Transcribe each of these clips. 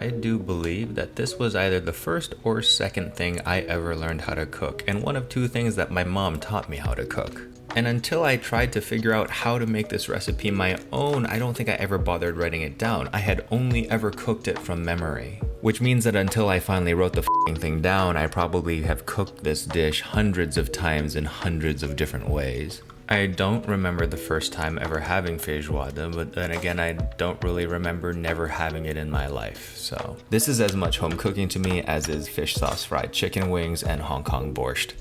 I do believe that this was either the first or second thing I ever learned how to cook, and one of two things that my mom taught me how to cook. And until I tried to figure out how to make this recipe my own, I don't think I ever bothered writing it down. I had only ever cooked it from memory. Which means that until I finally wrote the thing down, I probably have cooked this dish hundreds of times in hundreds of different ways. I don't remember the first time ever having feijoada, but then again, I don't really remember never having it in my life. So this is as much home cooking to me as is fish sauce fried chicken wings and Hong Kong borscht.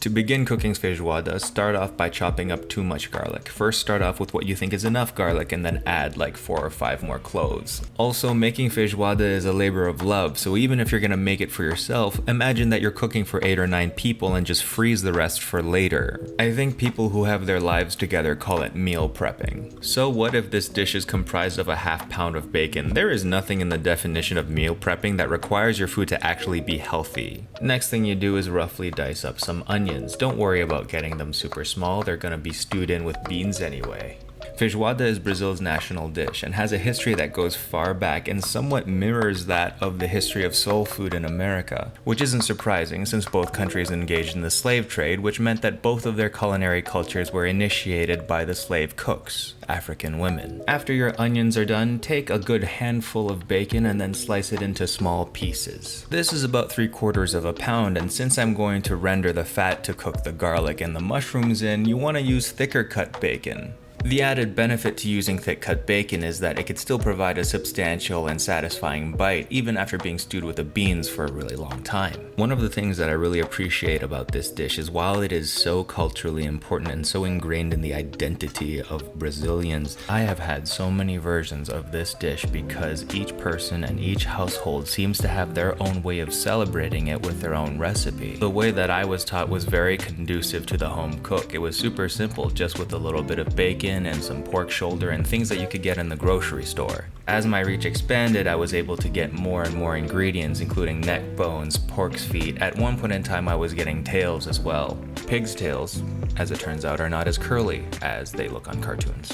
To begin cooking feijoada, start off by chopping up too much garlic. First start off with what you think is enough garlic and then add like 4 or 5 more cloves. Also, making feijoada is a labor of love, so even if you're gonna make it for yourself, imagine that you're cooking for 8 or 9 people and just freeze the rest for later. I think people who have their lives together call it meal prepping. So what if this dish is comprised of a half pound of bacon? There is nothing in the definition of meal prepping that requires your food to actually be healthy. Next thing you do is roughly dice up some onions. Don't worry about getting them super small, they're gonna be stewed in with beans anyway. Feijoada is Brazil's national dish and has a history that goes far back and somewhat mirrors that of the history of soul food in America, which isn't surprising since both countries engaged in the slave trade, which meant that both of their culinary cultures were initiated by the slave cooks, African women. After your onions are done, take a good handful of bacon and then slice it into small pieces. This is about 3/4 of a pound, and since I'm going to render the fat to cook the garlic and the mushrooms in, you want to use thicker cut bacon. The added benefit to using thick cut bacon is that it could still provide a substantial and satisfying bite even after being stewed with the beans for a really long time. One of the things that I really appreciate about this dish is while it is so culturally important and so ingrained in the identity of Brazilians, I have had so many versions of this dish because each person and each household seems to have their own way of celebrating it with their own recipe. The way that I was taught was very conducive to the home cook. It was super simple, just with a little bit of bacon and some pork shoulder and things that you could get in the grocery store. As my reach expanded, I was able to get more and more ingredients, including neck bones, pork's feet. At one point in time, I was getting tails as well. Pig's tails, as it turns out, are not as curly as they look on cartoons.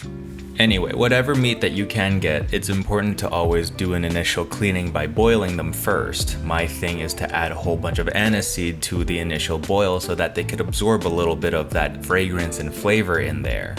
Anyway, whatever meat that you can get, it's important to always do an initial cleaning by boiling them first. My thing is to add a whole bunch of aniseed to the initial boil so that they could absorb a little bit of that fragrance and flavor in there.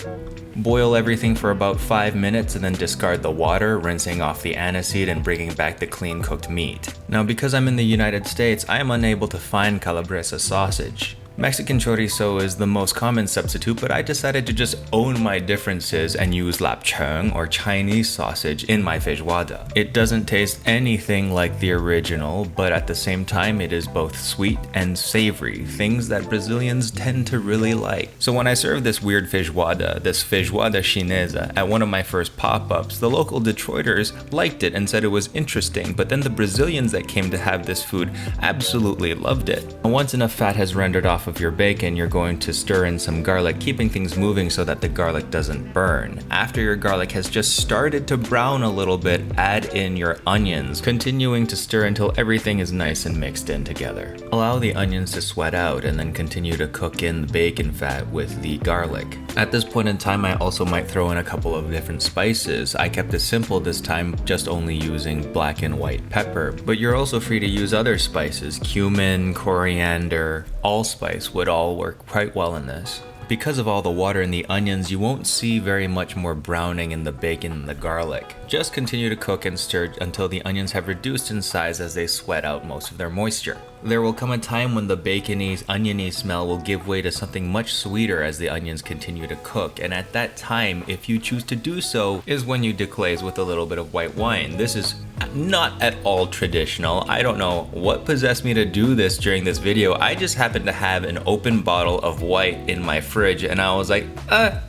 Boil everything for about 5 minutes and then discard the water, rinsing off the aniseed and bringing back the clean cooked meat. Now, because I'm in the United States, I am unable to find calabresa sausage. Mexican chorizo is the most common substitute, but I decided to just own my differences and use lapchung or Chinese sausage in my feijoada. It doesn't taste anything like the original, but at the same time it is both sweet and savory, things that Brazilians tend to really like. So when I served this weird feijoada, this feijoada chinesa, at one of my first pop-ups, the local Detroiters liked it and said it was interesting, but then the Brazilians that came to have this food absolutely loved it. Once enough fat has rendered off of your bacon, you're going to stir in some garlic, keeping things moving so that the garlic doesn't burn. After your garlic has just started to brown a little bit, add in your onions, continuing to stir until everything is nice and mixed in together. Allow the onions to sweat out and then continue to cook in the bacon fat with the garlic. At this point in time, I also might throw in a couple of different spices. I kept it simple this time, just only using black and white pepper, but you're also free to use other spices. Cumin, coriander, allspice would all work quite well in this. Because of all the water in the onions, you won't see very much more browning in the bacon and the garlic. Just continue to cook and stir until the onions have reduced in size as they sweat out most of their moisture. There will come a time when the bacony, oniony smell will give way to something much sweeter as the onions continue to cook, and at that time, if you choose to do so, is when you deglaze with a little bit of white wine. This is not at all traditional. I don't know what possessed me to do this during this video. I just happened to have an open bottle of white in my fridge and I was like,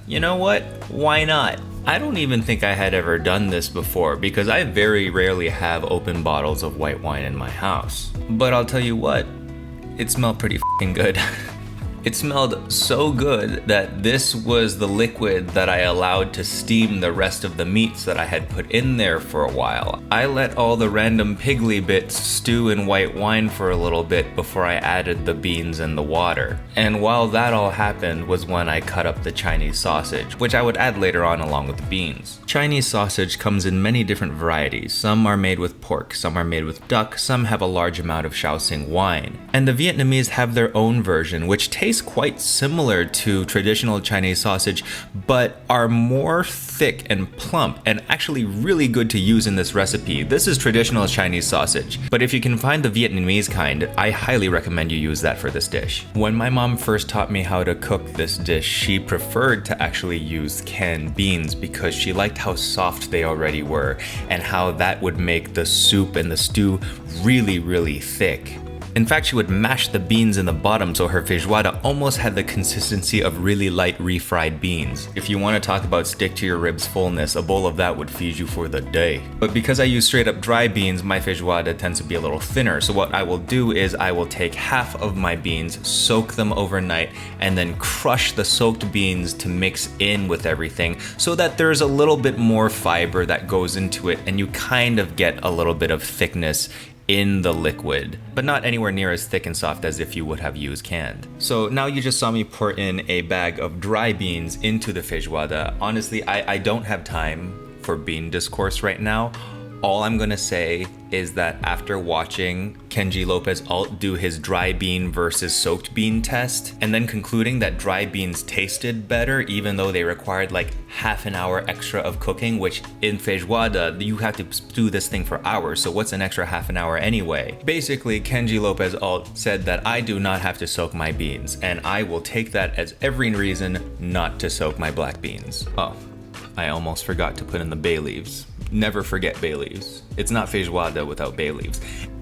you know what? Why not? I don't even think I had ever done this before because I very rarely have open bottles of white wine in my house. But I'll tell you what, it smelled pretty f***ing good. It smelled so good that this was the liquid that I allowed to steam the rest of the meats that I had put in there for a while. I let all the random piggly bits stew in white wine for a little bit before I added the beans and the water. And while that all happened was when I cut up the Chinese sausage, which I would add later on along with the beans. Chinese sausage comes in many different varieties. Some are made with pork, some are made with duck, some have a large amount of Shaoxing wine. And the Vietnamese have their own version, which tastes quite similar to traditional Chinese sausage, but are more thick and plump and actually really good to use in this recipe. This is traditional Chinese sausage, but if you can find the Vietnamese kind, I highly recommend you use that for this dish. When my mom first taught me how to cook this dish, she preferred to actually use canned beans because she liked how soft they already were and how that would make the soup and the stew really, really thick. In fact, she would mash the beans in the bottom so her feijoada almost had the consistency of really light refried beans. If you want to talk about stick to your ribs fullness, a bowl of that would feed you for the day. But because I use straight up dry beans, my feijoada tends to be a little thinner. So what I will do is I will take half of my beans, soak them overnight, and then crush the soaked beans to mix in with everything so that there's a little bit more fiber that goes into it and you kind of get a little bit of thickness in the liquid, but not anywhere near as thick and soft as if you would have used canned. So now you just saw me pour in a bag of dry beans into the feijoada. Honestly, I don't have time for bean discourse right now. All I'm gonna say is that after watching Kenji Lopez Alt do his dry bean versus soaked bean test, and then concluding that dry beans tasted better even though they required like half an hour extra of cooking, which in feijoada, you have to stew this thing for hours, so what's an extra half an hour anyway? Basically, Kenji Lopez Alt said that I do not have to soak my beans, and I will take that as every reason not to soak my black beans. Oh, I almost forgot to put in the bay leaves. Never forget bay leaves. It's not feijoada without bay leaves.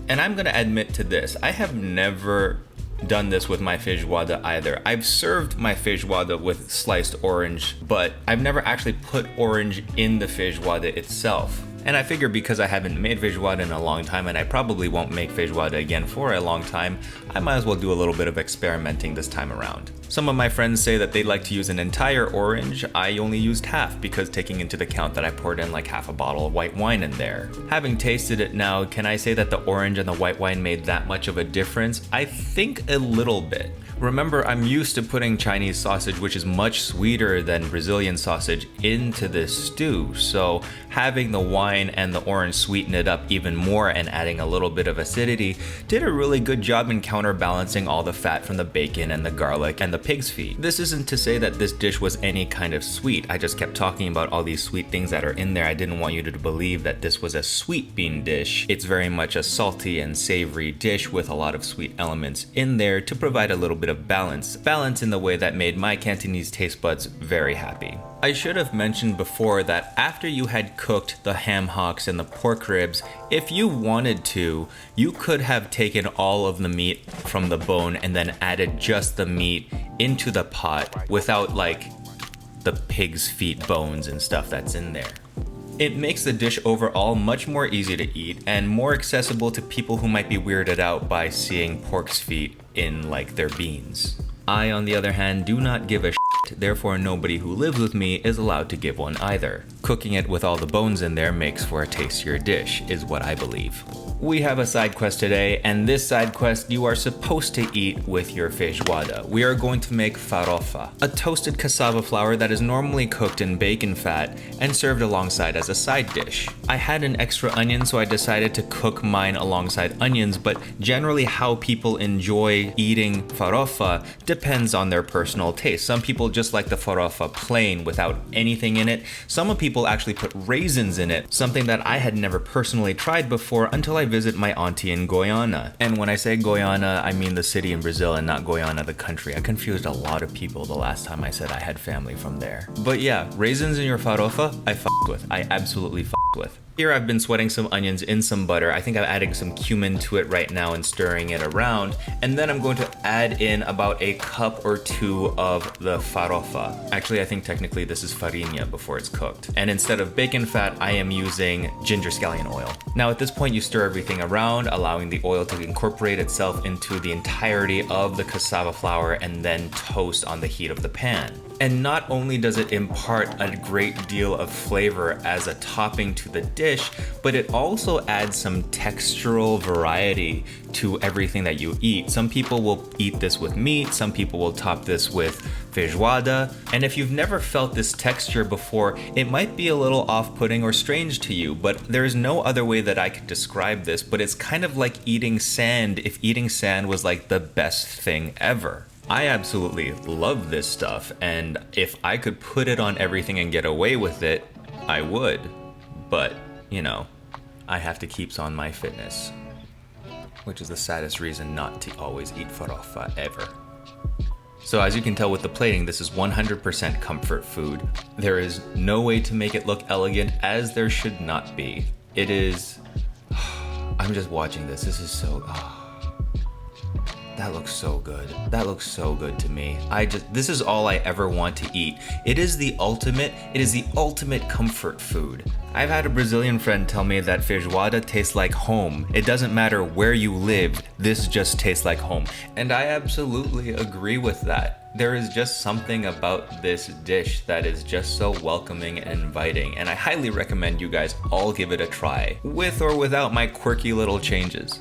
And I'm gonna admit to this, I have never done this with my feijoada either. I've served my feijoada with sliced orange, but I've never actually put orange in the feijoada itself. And I figure because I haven't made feijoada in a long time and I probably won't make feijoada again for a long time, I might as well do a little bit of experimenting this time around. Some of my friends say that they like to use an entire orange. I only used half because taking into account that I poured in like half a bottle of white wine in there. Having tasted it now, can I say that the orange and the white wine made that much of a difference? I think a little bit. Remember, I'm used to putting Chinese sausage, which is much sweeter than Brazilian sausage, into this stew, so having the wine and the orange sweeten it up even more and adding a little bit of acidity did a really good job in counterbalancing all the fat from the bacon and the garlic and the pig's feet. This isn't to say that this dish was any kind of sweet. I just kept talking about all these sweet things that are in there. I didn't want you to believe that this was a sweet bean dish. It's very much a salty and savory dish with a lot of sweet elements in there to provide a little bit of balance in the way that made my Cantonese taste buds very happy. I should have mentioned before that after you had cooked the ham hocks and the pork ribs, if you wanted to, you could have taken all of the meat from the bone and then added just the meat into the pot without like the pig's feet bones and stuff that's in there. It makes the dish overall much more easy to eat and more accessible to people who might be weirded out by seeing pork's feet in like their beans. I, on the other hand, do not give a shit, therefore nobody who lives with me is allowed to give one either. Cooking it with all the bones in there makes for a tastier dish, is what I believe. We have a side quest today, and this side quest you are supposed to eat with your feijoada. We are going to make farofa, a toasted cassava flour that is normally cooked in bacon fat and served alongside as a side dish. I had an extra onion, so I decided to cook mine alongside onions, but generally how people enjoy eating farofa depends on their personal taste. Some people just like the farofa plain without anything in it. Some people actually put raisins in it, something that I had never personally tried before until I visit my auntie in Guyana. And when I say Guyana, I mean the city in Brazil and not Guyana the country. I confused a lot of people the last time I said I had family from there. But yeah, raisins in your farofa, I f***ed with. I absolutely f***ed with. Here I've been sweating some onions in some butter. I think I'm adding some cumin to it right now and stirring it around. And then I'm going to add in about a cup or two of the farofa. Actually, I think technically this is farinha before it's cooked. And instead of bacon fat, I am using ginger scallion oil. Now at this point, you stir everything around, allowing the oil to incorporate itself into the entirety of the cassava flour and then toast on the heat of the pan. And not only does it impart a great deal of flavor as a topping to the dish, but it also adds some textural variety to everything that you eat. Some people will eat this with meat, some people will top this with feijoada, and if you've never felt this texture before, it might be a little off-putting or strange to you, but there's no other way that I could describe this, but it's kind of like eating sand if eating sand was like the best thing ever. I absolutely love this stuff, and if I could put it on everything and get away with it, I would. But, you know, I have to keep on my fitness, which is the saddest reason not to always eat farofa ever. So as you can tell with the plating, this is 100% comfort food. There is no way to make it look elegant, as there should not be. It is... I'm just watching this. This is so... That looks so good. That looks so good to me. This is all I ever want to eat. It is the ultimate comfort food. I've had a Brazilian friend tell me that feijoada tastes like home. It doesn't matter where you live, this just tastes like home. And I absolutely agree with that. There is just something about this dish that is just so welcoming and inviting, and I highly recommend you guys all give it a try, with or without my quirky little changes.